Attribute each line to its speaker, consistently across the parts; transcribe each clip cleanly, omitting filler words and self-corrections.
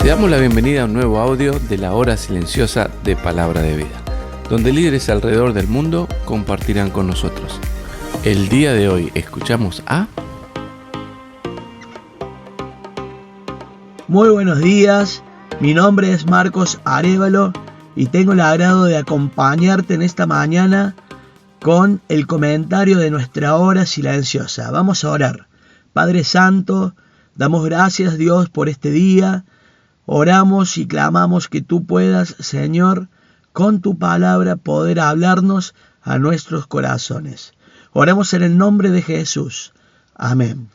Speaker 1: Te damos la bienvenida a un nuevo audio de la hora silenciosa de Palabra de Vida, donde líderes alrededor del mundo compartirán con nosotros. El día de hoy escuchamos a...
Speaker 2: Muy buenos días, mi nombre es Marcos Arévalo y tengo el agrado de acompañarte en esta mañana con el comentario de nuestra hora silenciosa. Vamos a orar. Padre Santo, damos gracias Dios por este día. Oramos y clamamos que tú puedas, Señor, con tu palabra poder hablarnos a nuestros corazones. Oramos en el nombre de Jesús. Amén.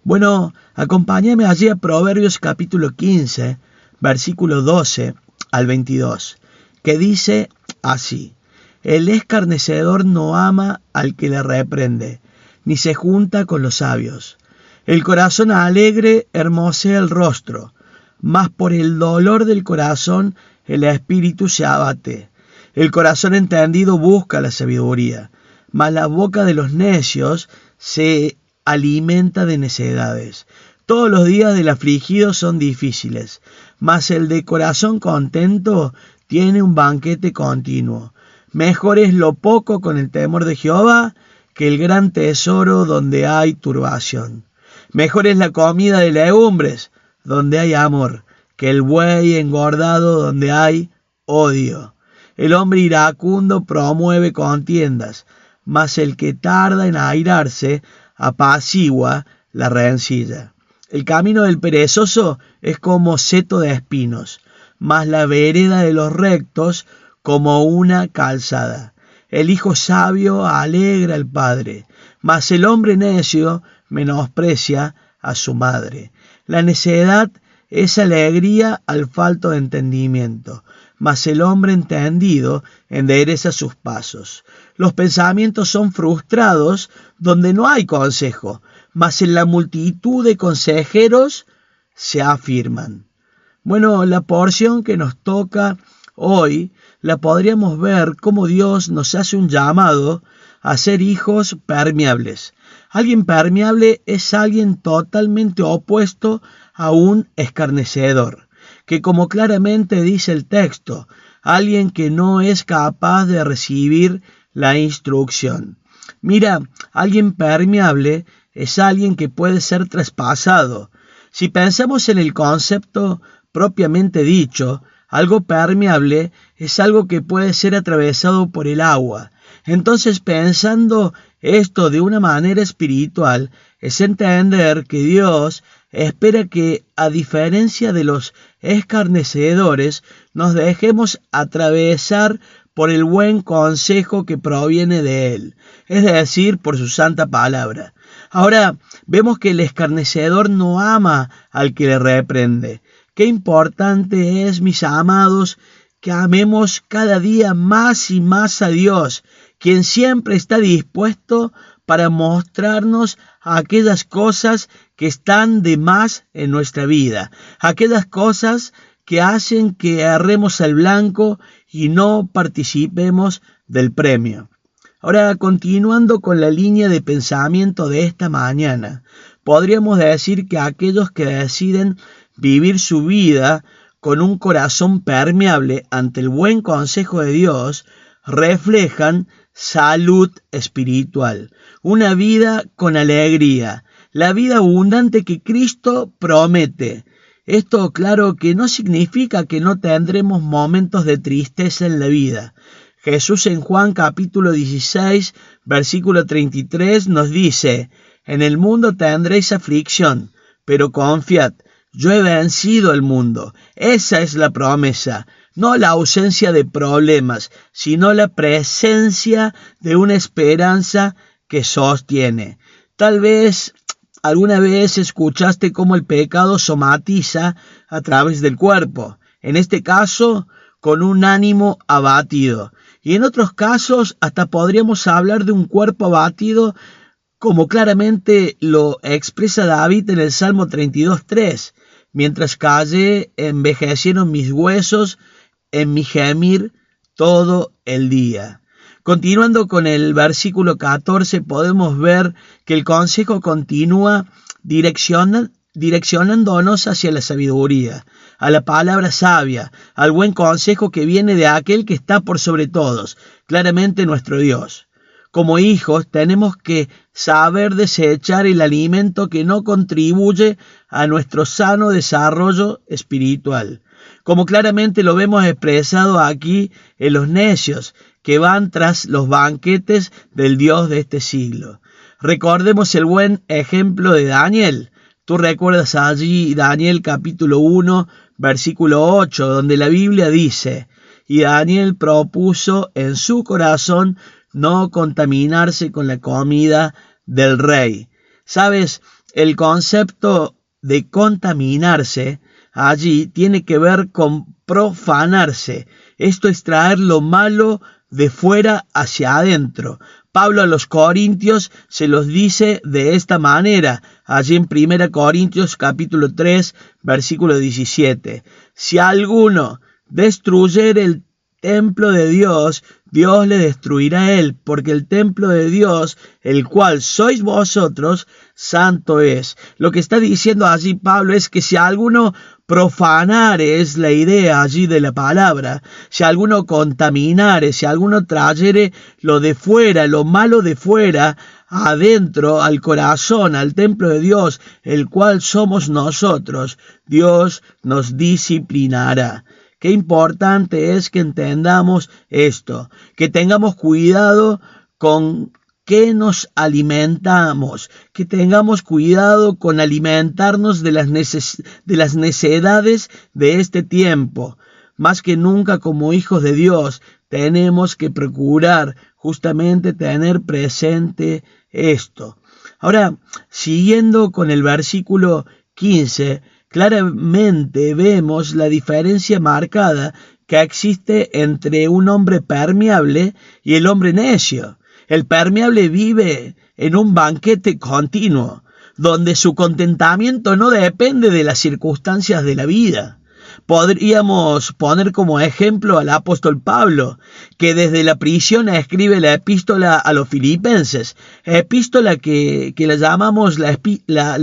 Speaker 2: Bueno, acompáñame allí a Proverbios capítulo 15, versículo 12 al 22, que dice así: El escarnecedor no ama al que le reprende, ni se junta con los sabios. El corazón alegre hermosea el rostro, mas por el dolor del corazón el espíritu se abate. El corazón entendido busca la sabiduría, mas la boca de los necios se alimenta de necedades. Todos los días del afligido son difíciles, mas el de corazón contento tiene un banquete continuo. Mejor es lo poco con el temor de Jehová que el gran tesoro donde hay turbación. Mejor es la comida de legumbres donde hay amor, que el buey engordado donde hay odio. El hombre iracundo promueve contiendas, mas el que tarda en airarse apacigua la rencilla. El camino del perezoso es como seto de espinos, mas la vereda de los rectos como una calzada. El hijo sabio alegra al padre, mas el hombre necio menosprecia a su madre. La necedad es alegría al falto de entendimiento, mas el hombre entendido endereza sus pasos. Los pensamientos son frustrados donde no hay consejo, mas en la multitud de consejeros se afirman. Bueno, la porción que nos toca hoy la podríamos ver como Dios nos hace un llamado a ser hijos permeables. Alguien permeable es alguien totalmente opuesto a un escarnecedor, que como claramente dice el texto, alguien que no es capaz de recibir la instrucción. Mira, alguien permeable es alguien que puede ser traspasado. Si pensamos en el concepto propiamente dicho, algo permeable es algo que puede ser atravesado por el agua. Entonces, pensando esto de una manera espiritual, es entender que Dios espera que, a diferencia de los escarnecedores, nos dejemos atravesar por el buen consejo que proviene de Él, es decir, por su santa palabra. Ahora, vemos que el escarnecedor no ama al que le reprende. Qué importante es, mis amados, que amemos cada día más y más a Dios, quien siempre está dispuesto para mostrarnos aquellas cosas que están de más en nuestra vida, aquellas cosas que hacen que erremos al blanco y no participemos del premio. Ahora, continuando con la línea de pensamiento de esta mañana, podríamos decir que aquellos que deciden vivir su vida con un corazón permeable ante el buen consejo de Dios, reflejan salud espiritual, una vida con alegría, la vida abundante que Cristo promete. Esto, claro, que no significa que no tendremos momentos de tristeza en la vida. Jesús en Juan capítulo 16, versículo 33 nos dice: En el mundo tendréis aflicción, pero confiad, yo he vencido al mundo. Esa es la promesa, no la ausencia de problemas, sino la presencia de una esperanza que sostiene. Tal vez alguna vez escuchaste cómo el pecado somatiza a través del cuerpo, en este caso con un ánimo abatido, y en otros casos hasta podríamos hablar de un cuerpo abatido, como claramente lo expresa David en el Salmo 32:3. Mientras callé, envejecieron mis huesos en mi gemir todo el día. Continuando con el versículo 14, podemos ver que el consejo continúa direccionándonos hacia la sabiduría, a la palabra sabia, al buen consejo que viene de aquel que está por sobre todos, claramente nuestro Dios. Como hijos tenemos que saber desechar el alimento que no contribuye a nuestro sano desarrollo espiritual, como claramente lo vemos expresado aquí en los necios que van tras los banquetes del Dios de este siglo. Recordemos el buen ejemplo de Daniel. Tú recuerdas allí Daniel capítulo 1, versículo 8, donde la Biblia dice: y Daniel propuso en su corazón no contaminarse con la comida del rey. ¿Sabes? El concepto de contaminarse allí tiene que ver con profanarse. Esto es traer lo malo de fuera hacia adentro. Pablo a los Corintios se los dice de esta manera, allí en 1 Corintios capítulo 3, versículo 17. Si alguno destruyere el templo de Dios, Dios le destruirá a él, porque el templo de Dios, el cual sois vosotros, santo es. Lo que está diciendo allí Pablo es que si alguno profanare, es la idea allí de la palabra, si alguno contaminare, si alguno trayere lo de fuera, lo malo de fuera, adentro, al corazón, al templo de Dios, el cual somos nosotros, Dios nos disciplinará. Qué importante es que entendamos esto, que tengamos cuidado con qué nos alimentamos, que tengamos cuidado con alimentarnos de las necedades de este tiempo. Más que nunca como hijos de Dios tenemos que procurar justamente tener presente esto. Ahora, siguiendo con el versículo 15, claramente vemos la diferencia marcada que existe entre un hombre permeable y el hombre necio. El permeable vive en un banquete continuo, donde su contentamiento no depende de las circunstancias de la vida. Podríamos poner como ejemplo al apóstol Pablo, que desde la prisión escribe la epístola a los filipenses, epístola que la llamamos la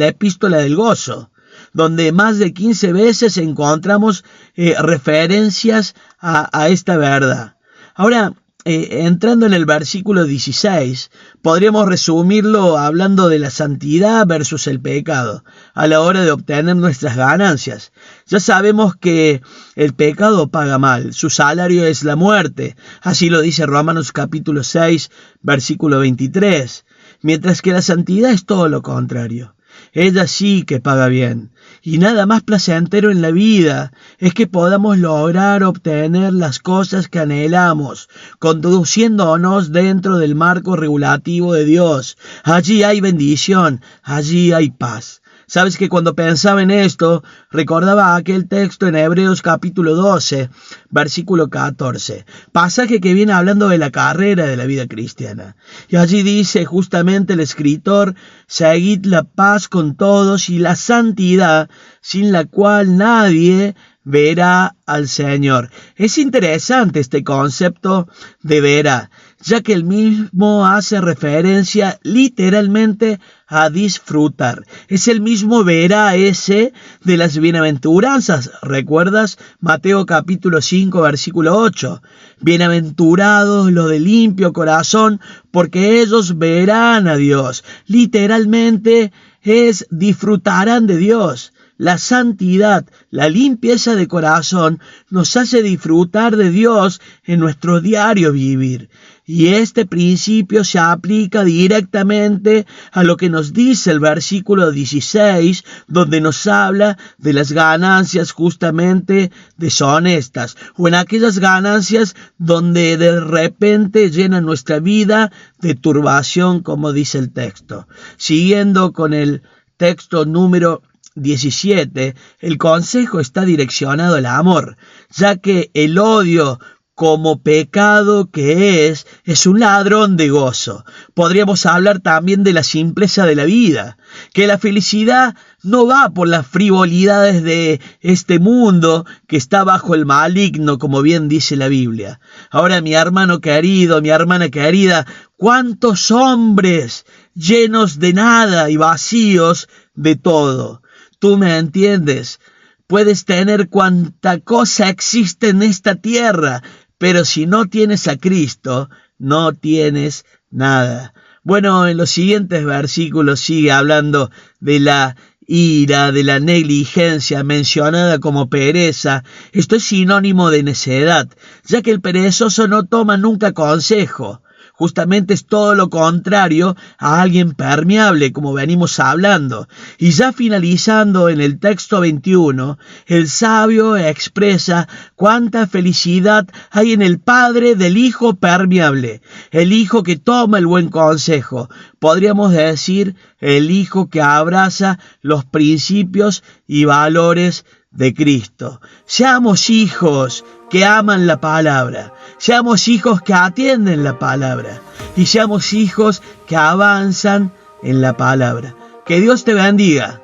Speaker 2: epístola del gozo, donde más de 15 veces encontramos referencias a esta verdad. Ahora, entrando en el versículo 16, podríamos resumirlo hablando de la santidad versus el pecado a la hora de obtener nuestras ganancias. Ya sabemos que el pecado paga mal, su salario es la muerte, así lo dice Romanos capítulo 6, versículo 23, mientras que la santidad es todo lo contrario. Ella sí que paga bien. Y nada más placentero en la vida es que podamos lograr obtener las cosas que anhelamos, conduciéndonos dentro del marco regulativo de Dios. Allí hay bendición, allí hay paz. Sabes que cuando pensaba en esto, recordaba aquel texto en Hebreos capítulo 12, versículo 14, pasaje que viene hablando de la carrera de la vida cristiana. Y allí dice justamente el escritor: seguid la paz con todos y la santidad, sin la cual nadie verá al Señor. Es interesante este concepto de verá, ya que el mismo hace referencia literalmente a disfrutar. Es el mismo verá ese de las bienaventuranzas. ¿Recuerdas? Mateo capítulo 5, versículo 8. Bienaventurados los de limpio corazón, porque ellos verán a Dios. Literalmente es disfrutarán de Dios. La santidad, la limpieza de corazón nos hace disfrutar de Dios en nuestro diario vivir. Y este principio se aplica directamente a lo que nos dice el versículo 16, donde nos habla de las ganancias justamente deshonestas, o en aquellas ganancias donde de repente llenan nuestra vida de turbación, como dice el texto. Siguiendo con el texto número 17, el consejo está direccionado al amor, ya que el odio, como pecado que es un ladrón de gozo. Podríamos hablar también de la simpleza de la vida, que la felicidad no va por las frivolidades de este mundo que está bajo el maligno, como bien dice la Biblia. Ahora, mi hermano querido, mi hermana querida, ¿cuántos hombres llenos de nada y vacíos de todo? Tú me entiendes. Puedes tener cuanta cosa existe en esta tierra, pero si no tienes a Cristo, no tienes nada. Bueno, en los siguientes versículos sigue hablando de la ira, de la negligencia mencionada como pereza. Esto es sinónimo de necedad, ya que el perezoso no toma nunca consejo. Justamente es todo lo contrario a alguien permeable, como venimos hablando. Y ya finalizando en el texto 21, el sabio expresa cuánta felicidad hay en el padre del hijo permeable, el hijo que toma el buen consejo. Podríamos decir, el hijo que abraza los principios y valores de Cristo. Seamos hijos que aman la palabra, seamos hijos que atienden la palabra y seamos hijos que avanzan en la palabra. Que Dios te bendiga.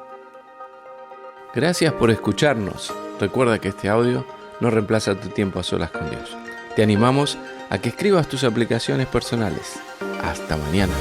Speaker 1: Gracias por escucharnos. Recuerda que este audio no reemplaza tu tiempo a solas con Dios. Te animamos a que escribas tus aplicaciones personales. Hasta mañana.